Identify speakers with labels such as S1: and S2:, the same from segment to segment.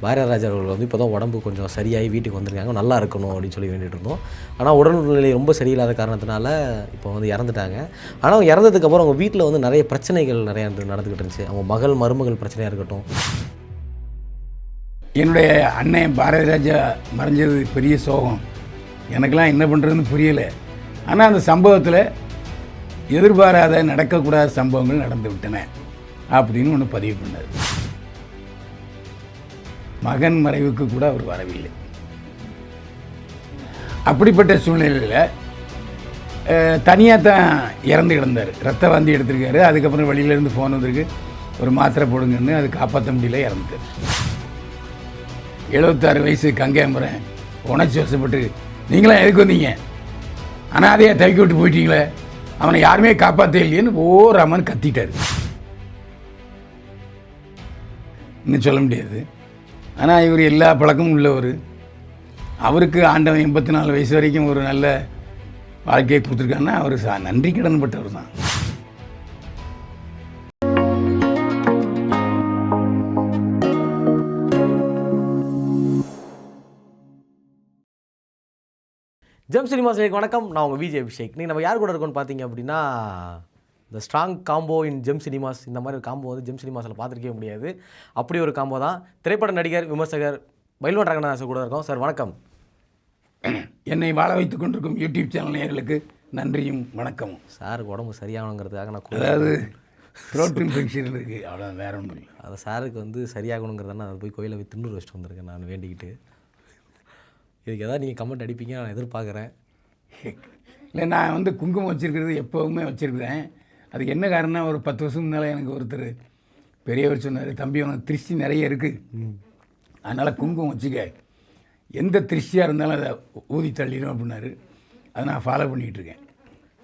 S1: பாரதிராஜா அவர்கள் வந்து இப்போ தான் உடம்பு கொஞ்சம் சரியாகி வீட்டுக்கு வந்திருக்காங்க, நல்லா இருக்கணும் அப்படின்னு சொல்லி வேண்டிகிட்டு இருந்தோம். ஆனால் உடல்நிலை ரொம்ப சரியில்லாத காரணத்தினால இப்போ வந்து இறந்துட்டாங்க. ஆனால் அவங்க இறந்ததுக்கப்புறம் அவங்க வீட்டில் வந்து நிறைய பிரச்சனைகள் நிறையா நடந்துக்கிட்டு இருந்துச்சு. அவங்க மருமகள் பிரச்சனையாக இருக்கட்டும்.
S2: என்னுடைய அண்ணன் பாரதிராஜா மறைஞ்சது பெரிய சோகம். எனக்கெல்லாம் என்ன பண்ணுறதுன்னு புரியலை. ஆனால் அந்த சம்பவத்தில் எதிர்பாராத நடக்கக்கூடாத சம்பவங்கள் நடந்து விட்டன அப்படின்னு ஒன்று பதிவு பண்ணார். மகன் மறைவுக்கு கூட அவர் வரவில்லை. அப்படிப்பட்ட சூழ்நிலையில் தனியாக தான் இறந்து கிடந்தார். ரத்த வாந்தி எடுத்திருக்காரு. அதுக்கப்புறம் வெளியிலேருந்து ஃபோன் வந்திருக்கு, ஒரு மாத்திரை போடுங்கன்னு. அது காப்பாற்ற முடியல, இறந்துட்டார். 76 வயசு கங்கையம்புறேன் உணர்ச்சி வசப்பட்டு, நீங்களாம் எதுக்கு வந்தீங்க, அனாதையாக தவிக்க விட்டு போயிட்டீங்களே, அவனை யாருமே காப்பாற்ற இல்லையேன்னு ஓராமன்னு கத்திட்டார். இன்னும் சொல்ல முடியாது. ஆனால் இவர் எல்லா பழக்கமும் உள்ளவர். அவருக்கு ஆண்டவன் 84 வயசு வரைக்கும் ஒரு நல்ல வாழ்க்கையை கொடுத்துருக்காங்கன்னா அவர் நன்றி கடன் பட்டவர் தான்.
S1: ஜெம் சினிமாஸ்க்கு வணக்கம். நான் உங்கள் விஜய் அபிஷேக். நீங்கள் நம்ம யார் கூட இருக்கோன்னு பார்த்தீங்க அப்படின்னா, இந்த ஸ்ட்ராங் காம்போ இன் ஜெம் சினிமாஸ். இந்த மாதிரி ஒரு காம்போ வந்து ஜெம் சினிமாஸில் பார்த்துருக்கவே முடியாது. அப்படி ஒரு காம்போ தான். திரைப்பட நடிகர், விமர்சகர் பைல்வான் ரங்கநாதன் கூட இருக்கோம். சார் வணக்கம்.
S2: என்னை வாழ வைத்துக் கொண்டிருக்கும் யூடியூப் சேனல் நேயர்களுக்கு நன்றியும் வணக்கமும்.
S1: சாருக்கு உடம்பு சரியாகணுங்கிறதுக்காக நான்
S2: அதாவது ப்ரோட்டீன் ஃபங்க்ஷன் இருக்குது, அவ்வளோ வேற ஒன்றும் இல்லை.
S1: அதை சாருக்கு வந்து சரியாகணுங்கிறதான அதை போய் கோயிலை போய் தின்னூறு வச்சுட்டு வந்திருக்கேன் நான் வேண்டிக்கிட்டு. இதுக்கு எதாவது நீங்கள் கமெண்ட் அடிப்பீங்க நான் எதிர்பார்க்குறேன்.
S2: இல்லை, நான் வந்து குங்குமம் வச்சுருக்கிறது எப்போவுமே வச்சுருக்கிறேன். அதுக்கு என்ன காரணம்னா, ஒரு 10 வருஷம் முன்னால் எனக்கு ஒருத்தர் பெரியவர் சொன்னார், தம்பி உனக்கு திருஷ்டி நிறைய இருக்குது, அதனால் குங்குமம் வச்சுக்க, எந்த திருஷ்டியாக இருந்தாலும் அதை ஊதி தள்ளிடும் அப்படின்னாரு. அதை நான் ஃபாலோ பண்ணிக்கிட்டு இருக்கேன்.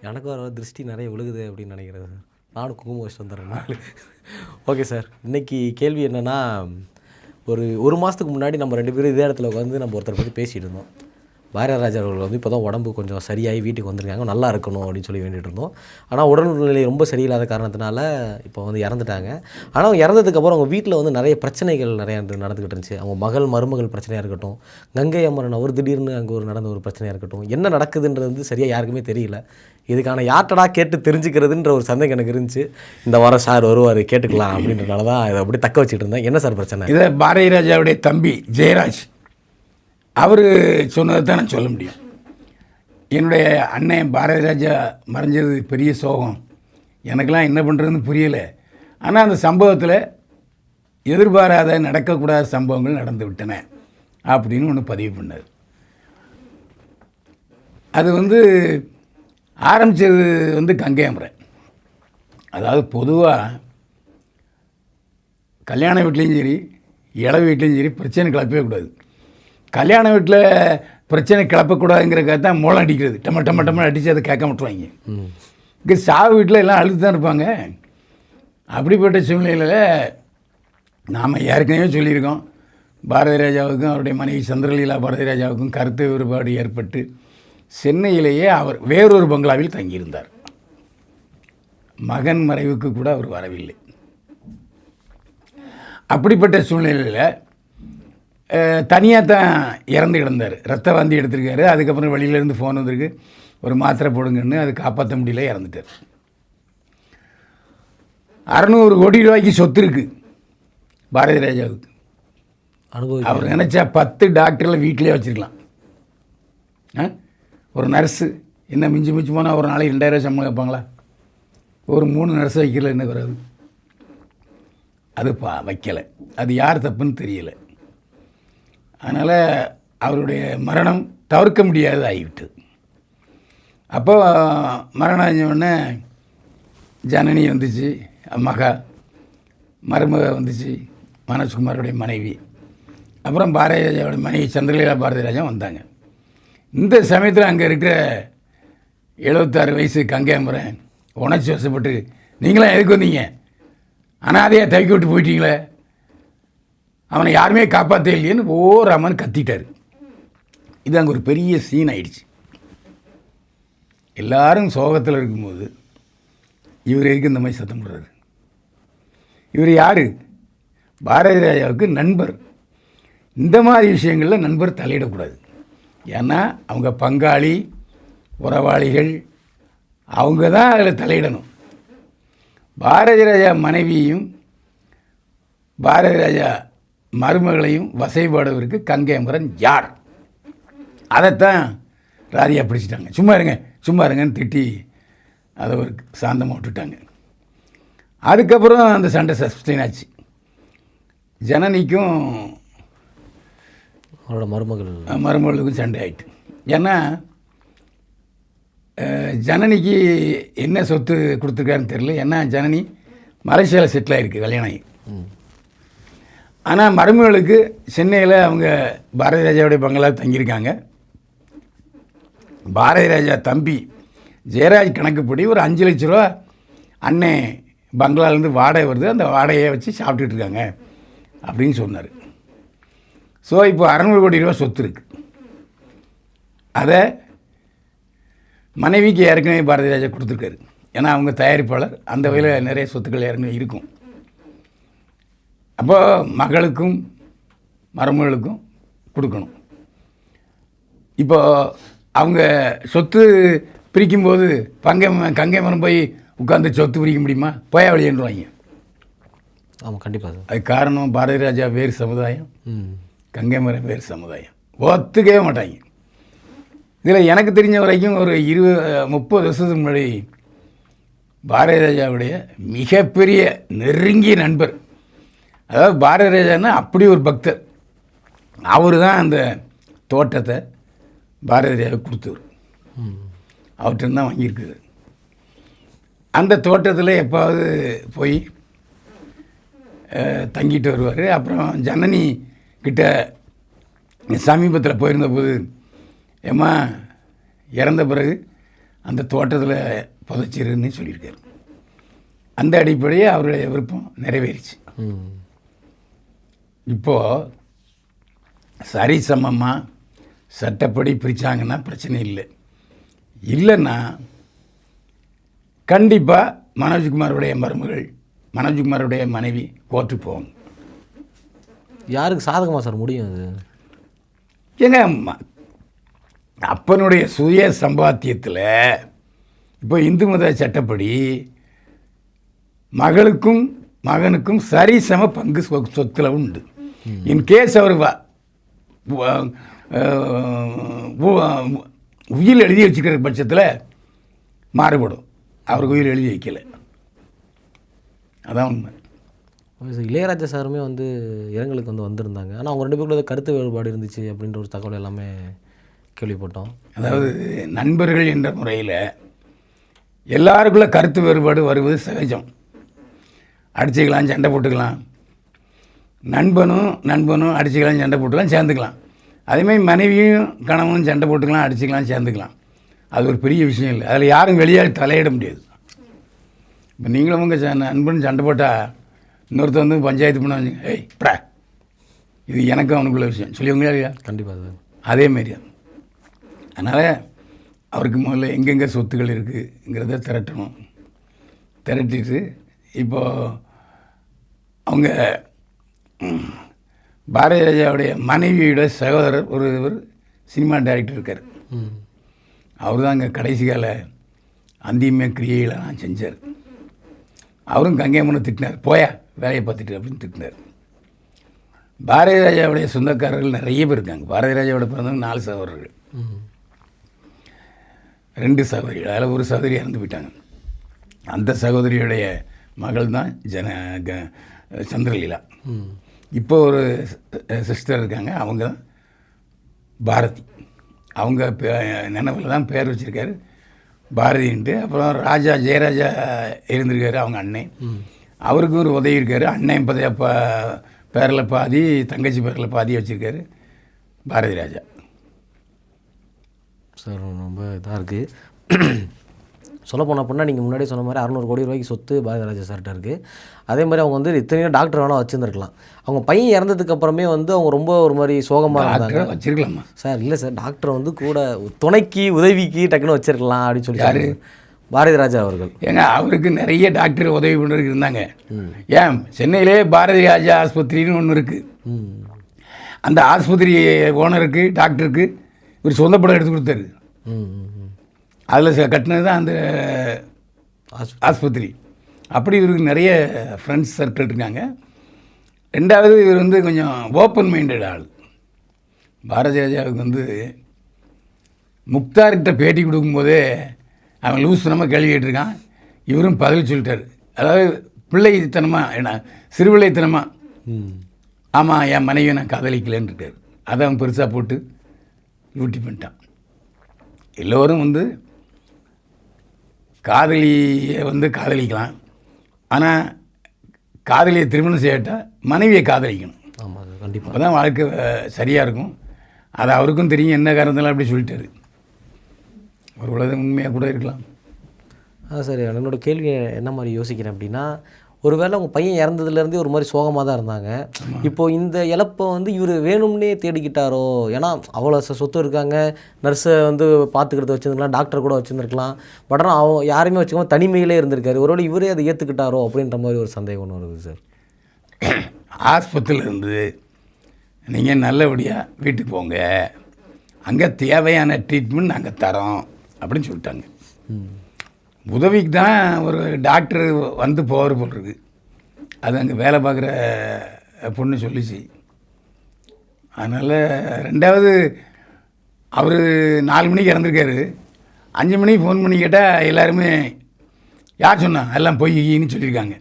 S1: எனக்கு ஒரு திருஷ்டி நிறைய விழுகுது அப்படின்னு நினைக்கிறேன் சார். நானும் குங்குமம் வச்சுட்டு வந்துடுறேன். ஓகே சார், இன்றைக்கி கேள்வி என்னென்னா, ஒரு மாதத்துக்கு முன்னாடி நம்ம 2 பேரும் இதே இடத்துல உட்காந்து நம்ம ஒருத்தரை பற்றி பேசிகிட்டு இருந்தோம். பாரதிராஜா அவர்கள் வந்து இப்போ தான் உடம்பு கொஞ்சம் சரியாகி வீட்டுக்கு வந்திருக்காங்க, நல்லா இருக்கணும் அப்படின்னு சொல்லி வேண்டிகிட்டு இருந்தோம். ஆனால் உடல்நிலை ரொம்ப சரியில்லாத காரணத்தினால இப்போ வந்து இறந்துட்டாங்க. ஆனால் அவங்க இறந்ததுக்கப்புறம் அவங்க வீட்டில் வந்து நிறைய பிரச்சனைகள் நிறையா நடந்துக்கிட்டு இருந்துச்சு. அவங்க மருமகள் பிரச்சனையாக இருக்கட்டும், கங்கை அமரன் அவர் திடீர்னு அங்கே நடந்த ஒரு பிரச்சனையாக இருக்கட்டும், என்ன நடக்குதுன்றது வந்து சரியாக யாருக்குமே தெரியல. இதுக்கான யார்ட்டடா கேட்டு தெரிஞ்சுக்கிறதுன்ற ஒரு சந்தேகம் எனக்கு இருந்துச்சு. இந்த வாரம் சார் வருவார், கேட்டுக்கலாம் அப்படின்றனால தான் இதை அப்படி தக்க வச்சுட்டு இருந்தேன். என்ன சார் பிரச்சனை?
S2: இதை பாரதிராஜாவுடைய தம்பி ஜெயராஜ் அவர் சொன்னதை தான் நான் சொல்ல முடியும். என்னுடைய அண்ணன் பாரதிராஜா மறைஞ்சது பெரிய சோகம். எனக்கெல்லாம் என்ன பண்ணுறதுன்னு புரியலை. ஆனால் அந்த சம்பவத்தில் எதிர்பாராத நடக்கக்கூடாத சம்பவங்கள் நடந்து விட்டன அப்படின்னு ஒன்று பதிவு பண்ணார். அது வந்து ஆரம்பித்தது வந்து கங்கையம்புறேன். அதாவது பொதுவாக கல்யாண வீட்லேயும் சரி, இள வீட்லேயும் சரி, பிரச்சனை கிளப்பவே கூடாது. கல்யாண வீட்டில் பிரச்சனை கிளப்பக்கூடாதுங்கிறக்காக தான் மூலம் அடிக்கிறது. டம்ம அடித்து அதை கேட்க மாட்டுவாங்க. இங்கே சாவு வீட்டில் எல்லாம் அழுது தான் இருப்பாங்க. அப்படிப்பட்ட சூழ்நிலையில் நாம் ஏற்கனவே சொல்லியிருக்கோம், பாரதிராஜாவுக்கும் அவருடைய மனைவி சந்திரலீலா பாரதிராஜாவுக்கும் கருத்து வேறுபாடு ஏற்பட்டு சென்னையிலேயே அவர் வேறொரு பங்களாவில் தங்கியிருந்தார். மகன் மறைவுக்கு கூட அவர் வரவில்லை. அப்படிப்பட்ட சூழ்நிலையில் தனியாக தான் இறந்து கிடந்தார். ரத்த வாந்தி எடுத்திருக்காரு. அதுக்கப்புறம் வெளியிலேருந்து ஃபோன் வந்திருக்கு, ஒரு மாத்திரை போடுங்கன்னு. அது காப்பாற்ற முடியல, இறந்துட்டார். 600 கோடி ரூபாய்க்கு சொத்து இருக்குது பாரதிராஜாவுக்கு. அவர் நினச்சா 10 டாக்டரில் வீட்டிலே வச்சுருக்கலாம். ஒரு நர்ஸு என்ன மிஞ்சி போனால் ஒரு நாளைக்கு 2000 சம்பளம் வைப்பாங்களா? ஒரு 3 நர்ஸை வைக்கல, என்ன வராது? அது வைக்கலை. அது யார் தப்புன்னு தெரியலை. அதனால் அவருடைய மரணம் தவிர்க்க முடியாதது ஆகிவிட்டது. அப்போ மரணம் ஆஞ்சோடனே ஜனனி வந்துச்சு, மருமக வந்துச்சு, மனோஜ்குமாரோடைய மனைவி. அப்புறம் பாரதிராஜாவோட மனைவி சந்திரலீலா பாரதிராஜா வந்தாங்க. இந்த சமயத்தில் அங்கே இருக்கிற 76 வயசு கங்கையம்புறேன் உணர்ச்சி வசப்பட்டு, நீங்களாம் எதுக்கு வந்தீங்க, அனாதையாக தவிக்க விட்டு போயிட்டீங்களே, அவனை யாருமே காப்பாற்ற இல்லையேன்னு ஓராமன்னு கத்திட்டார். இது அங்கே ஒரு பெரிய சீன் ஆயிடுச்சு. எல்லாரும் சோகத்தில் இருக்கும்போது இவர் எதுக்கு இந்த மாதிரி சத்தம் போடுறாரு? இவர் யார்? பாரதிராஜாவுக்கு நண்பர். இந்த மாதிரி விஷயங்களில் நண்பர் தலையிடக்கூடாது. ஏன்னா அவங்க பங்காளி, உறவாளிகள், அவங்க தான் அதில் தலையிடணும். பாரதி ராஜா மனைவியும் பாரதி ராஜா மருமகளையும் வசைபாடுவதற்கு கங்கையமரன் யார்? அதைத்தான் ராதியா பிடிச்சிட்டாங்க. சும்மா இருங்கன்னு திட்டி அதை ஒரு சாந்தமாக விட்டுட்டாங்க. அதுக்கப்புறம் அந்த சண்டை சஸ்டெயின் ஆச்சு. ஜனனிக்கும்
S1: அவரோட
S2: மருமகளுக்கும் சண்டை ஆயிட்டு. ஏன்னா ஜனனிக்கு என்ன சொத்து கொடுத்துருக்காருன்னு தெரியல. ஏன்னா ஜனனி மலேசியாவில் செட்டில் ஆகிருக்கு கல்யாணம் ஆகி. ஆனால் மருமகளுக்கு சென்னையில் அவங்க பாரதி ராஜாவுடைய பங்களா தங்கியிருக்காங்க. பாரதி ராஜா தம்பி ஜெயராஜ் கணக்குப்படி ஒரு 5 லட்ச ரூபா அண்ணே பங்களாலேருந்து வாடகை வருது, அந்த வாடகையை வச்சு சாப்பிட்டுட்டு இருக்காங்க அப்படின்னு சொன்னார். ஸோ இப்போ 600 கோடி ரூபா சொத்து இருக்குது. அதை மனைவிக்கு ஏற்கனவே பாரதி ராஜா கொடுத்துருக்காரு. ஏன்னா அவங்க தயாரிப்பாளர், அந்த வகையில் நிறைய சொத்துக்கள் ஏற்கனவே இருக்கும். அப்போ மகளுக்கும் மருமகளுக்கும் கொடுக்கணும். இப்போ அவங்க சொத்து பிரிக்கும்போது கங்கை மரம் போய் உட்காந்து சொத்து பிரிக்க முடியுமா? போயா வழியன்றுவாங்க.
S1: ஆமாம், கண்டிப்பாக. அது
S2: காரணம் பாரதி ராஜா வேறு சமுதாயம், கங்கை மரம் வேறு சமுதாயம், ஒத்துக்கவே மாட்டாங்க. இதில் எனக்கு தெரிஞ்ச வரைக்கும் ஒரு 20-30 வருஷத்துக்கு முன்னாடி பாரதி ராஜாவுடைய மிகப்பெரிய நெருங்கிய நண்பர், அதாவது பாரதி ராஜான்னா அப்படி ஒரு பக்தர், அவர் தான் அந்த தோட்டத்தை பாரதி ராஜாவுக்கு கொடுத்தவர். அவர்கிட்ட தான் வாங்கியிருக்குது. அந்த தோட்டத்தில் எப்பாவது போய் தங்கிட்டு வருவார். அப்புறம் ஜனனி கிட்ட சமீபத்தில் போயிருந்த போது, ஏம்மா இறந்த பிறகு அந்த தோட்டத்தில் புதைச்சிருன்னு சொல்லியிருக்காரு. அந்த அடிப்படையே அவருடைய விருப்பம் நிறைவேறிச்சு. இப்போது சரிசமமாக சட்டப்படி பிரித்தாங்கன்னா பிரச்சனை இல்லை. இல்லைன்னா கண்டிப்பாக மனோஜ்குமாருடைய மருமகள், மனோஜ்குமாருடைய மனைவி கோர்ட்டுக்கு போவாங்க.
S1: யாருக்கு சாதகமாக சார் முடியும் அது?
S2: ஏங்க அப்பனுடைய சுய சம்பாத்தியத்தில் இப்போ இந்து மத சட்டப்படி மகளுக்கும் மகனுக்கும் சரிசம பங்கு சொத்துல உண்டு. இன்கேஸ் அவர் உயில் எழுதி வச்சுக்கிற பட்சத்தில் மாறுபடும். அவருக்கு உயில் எழுதி வைக்கலை, அதான் உண்மை.
S1: இளையராஜா சாருமே வந்து இரங்கலுக்கு வந்திருந்தாங்க. ஆனால் அவங்க 2 பேருக்குள்ள கருத்து வேறுபாடு இருந்துச்சு அப்படின்ற ஒரு தகவல் எல்லாமே கேள்விப்பட்டோம்.
S2: அதாவது நண்பர்கள் என்ற முறையில் எல்லாருக்குள்ள கருத்து வேறுபாடு வருவது சகஜம். அடிச்சுக்கலாம், சண்டை போட்டுக்கலாம். நண்பனும் அடிச்சுக்கலாம், சண்டை போட்டுக்கலாம், சேர்ந்துக்கலாம். அதேமாதிரி மனைவியும் கணவனும் சண்டை போட்டுக்கலாம், அடிச்சுக்கலாம், சேர்ந்துக்கலாம். அது ஒரு பெரிய விஷயம் இல்லை. அதில் யாரும் வெளியாக தலையிட முடியாது. இப்போ நீங்களும் உங்கள் நண்பன் சண்டை போட்டால் இன்னொருத்தர் வந்து பஞ்சாயத்து பண்ண வச்சுங்க, ஏய் ப்ரா இது எனக்கும் அவனுக்குள்ள விஷயம் சொல்லிவங்களா இல்லையா?
S1: கண்டிப்பாக
S2: அதேமாரி தான். அதனால் அவருக்கு முதல்ல எங்கெங்கே சொத்துக்கள் இருக்குங்கிறத திரட்டணும். திரட்டிட்டு இப்போது அவங்க பாரதி ராஜாவுடைய மனைவியோட சகோதரர் ஒரு சினிமா டைரக்டர் இருக்கார். அவர் தான் அங்கே கடைசி கால அந்தியமே கிரியைகளெல்லாம் செஞ்சார். அவரும் கங்கையம்மனை திட்டினார், போயா வேலையை பார்த்துட்டு அப்படின்னு திட்டினார். பாரதி ராஜாவுடைய சொந்தக்காரர்கள் நிறைய பேர் இருக்காங்க. பாரதி ராஜாவோட பிறந்தவங்க 4 சகோதரர்கள், 2 சகோதரிகள். அதில் ஒரு சகோதரி இறந்து போயிட்டாங்க. அந்த சகோதரியுடைய மகள் தான் சந்திரலீலா. இப்போ ஒரு சிஸ்டர் இருக்காங்க, அவங்க தான் பாரதி. அவங்க நினைவில் தான் பேர் வச்சுருக்காரு பாரதின்ட்டு. அப்புறம் ஜெயராஜா இருந்திருக்காரு, அவங்க அண்ணன். அவருக்கு ஒரு உதவி இருக்கார். அண்ணன் பேரில் பாதி, தங்கச்சி பேரில் பாதி வச்சுருக்காரு பாரதி ராஜா.
S1: சார் ரொம்ப இதாக இருக்குது. சொல்ல போனால் அப்படின்னா நீங்கள் முன்னாடி சொன்ன மாதிரி 600 கோடி ரூபாய்க்கு சொத்து பாரதி ராஜா சார்கிட்ட இருக்குது. அதே மாதிரி அவங்க வந்து இத்தனையோ டாக்டர் வேணால் வச்சுருந்துருக்கலாம். அவங்க பையன் இறந்ததுக்கு அப்புறமே வந்து அவங்க ரொம்ப ஒரு மாதிரி சோகமாக இருந்தாங்க.
S2: வச்சுருக்கலாமா
S1: சார்? இல்லை சார், டாக்டர் வந்து கூட துணைக்கு உதவிக்கு டக்குன்னு வச்சிருக்கலாம் அப்படின்னு சொல்லி பாரதி ராஜா அவர்கள்.
S2: ஏங்க அவருக்கு நிறைய டாக்டர் உதவி பண்ணுறதுக்கு இருந்தாங்க. ஏன் சென்னையிலே பாரதி ராஜா ஆஸ்பத்திரின்னு ஒன்று இருக்குது. அந்த ஆஸ்பத்திரி ஓனருக்கு டாக்டருக்கு இவர் சொந்த படம் எடுத்து கொடுத்தாரு. அதில் கட்டினது தான் அந்த ஆஸ்பத்திரி. அப்படி இவருக்கு நிறைய ஃப்ரெண்ட்ஸ் சர்க்கிள் இருக்காங்க. ரெண்டாவது இவர் வந்து கொஞ்சம் ஓப்பன் மைண்டட் ஆள். பாரதி ராஜாவுக்கு வந்து முக்தார்கிட்ட பேட்டி கொடுக்கும்போதே அவன் லூசுனமாக கேள்வி கேட்டிருக்கான். இவரும் பதில் சொல்லிட்டார். அதாவது பிள்ளைத்தனமாக ஏன்னா சிறுபிள்ளைத்தனமாக ஆமாம் என் மனைவியை நான் காதலிக்கலன்னு இருக்கார். அதை அவன் பெருசாக போட்டு யூட்டி பண்ணிட்டான். எல்லோரும் வந்து காதலியை வந்து காதலிக்கலாம், ஆனால் காதலியை திருமணம் செய்யட்டால் மனைவியை காதலிக்கணும்.
S1: ஆமாம், கண்டிப்பாக.
S2: அப்போ தான் வாழ்க்கை சரியாக இருக்கும். அது அவருக்கும் தெரியும். என்ன காரணத்தாலும் அப்படி சொல்லிட்டாரு. ஒரு உலகம் உண்மையாக கூட இருக்கலாம்.
S1: சரி, என்னோடய கேள்வி என்ன மாதிரி யோசிக்கிறேன் அப்படின்னா, ஒருவேளை உங்கள் பையன் இறந்ததுலேருந்தே ஒரு மாதிரி சோகமாக தான் இருந்தாங்க. இப்போது இந்த இழப்பை வந்து இவர் வேணும்னே தேடிக்கிட்டாரோ? ஏன்னா அவ்வளோ சொத்து இருக்காங்க, நர்ஸை வந்து பார்த்துக்கிறத வச்சுருந்துருக்கலாம், டாக்டர் கூட வச்சுருந்துருக்கலாம். பட் ஆனால் அவன் யாருமே வச்சுக்காம தனிமையிலே இருந்திருக்காரு. ஒருவேளை இவரே அதை ஏற்றுக்கிட்டாரோ அப்படின்ற மாதிரி ஒரு சந்தேகம் ஒன்று வருது சார்.
S2: ஆஸ்பத்திரியிலேருந்து நீங்கள் நல்லபடியாக வீட்டுக்கு போங்க, அங்கே தேவையான ட்ரீட்மெண்ட் நாங்கள் தரோம் அப்படின்னு சொல்லிட்டாங்க. உதவிக்கு தான் ஒரு டாக்டர் வந்து போகிற போல் இருக்குது. அது அங்கே வேலை பார்க்குற பொண்ணு சொல்லிச்சு. அதனால் ரெண்டாவது அவர் 4 மணிக்கு இறந்துருக்காரு. 5 மணிக்கு ஃபோன் பண்ணி கேட்டால் எல்லாருமே யார் சொன்னா எல்லாம் பொய்ன்னு சொல்லியிருக்காங்க.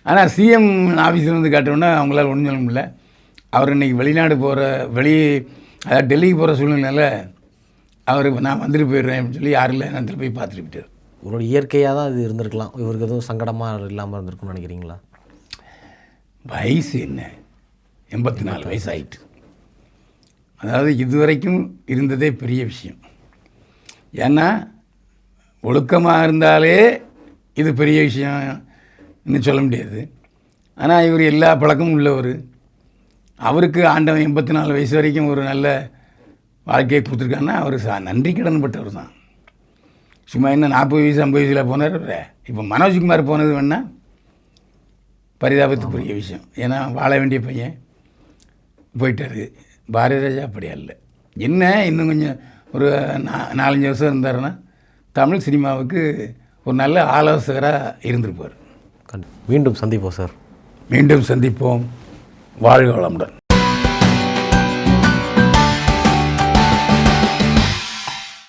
S2: ஆனால் சிஎம் ஆஃபீஸில் வந்து காட்டோன்னா அவங்களால ஒன்றும் சொல்ல முடியல. அவர் இன்றைக்கி வெளிநாடு போகிற அதாவது டெல்லிக்கு போகிற சூழ்நிலையில் அவர் நான் வந்துட்டு போயிடுறேன் அப்படின்னு சொல்லி யாரும் இல்லை நேரத்தில் போய் பார்த்துட்டு போயிட்டார்.
S1: ஒரு இயற்கையாக தான் இது இருந்திருக்கலாம். இவருக்கு எதுவும் சங்கடமாக இல்லாமல் இருந்திருக்குன்னு நினைக்கிறீங்களா?
S2: வயசு என்ன, 84 வயசு ஆயிட்டு. அதாவது இதுவரைக்கும் இருந்ததே பெரிய விஷயம். ஏன்னா ஒழுக்கமாக இருந்தாலே இது பெரிய விஷயம் இன்னும் சொல்ல முடியாது. ஆனால் இவர் எல்லா பழக்கமும் உள்ளவர். அவருக்கு ஆண்டவன் 84 வயசு வரைக்கும் ஒரு நல்ல வாழ்க்கையை கொடுத்துருக்காங்கன்னா அவர் நன்றி கடன் பட்டவர் தான். சும்மா என்ன 40 வயசு 50 வயசில் போனார். இப்போ மனோஜ்குமார் போனது வேணால் பரிதாபத்துக்குரிய விஷயம். ஏன்னா வாழ வேண்டிய பையன் போயிட்டார். பாரதி ராஜா அப்படியா இல்லை. என்ன இன்னும் கொஞ்சம் ஒரு 4-5 வருஷம் இருந்தாருன்னா தமிழ் சினிமாவுக்கு ஒரு நல்ல ஆலோசகராக இருந்திருப்பார்.
S1: மீண்டும் சந்திப்போம் சார்.
S2: மீண்டும் சந்திப்போம். வாழ்க வளமுடன்.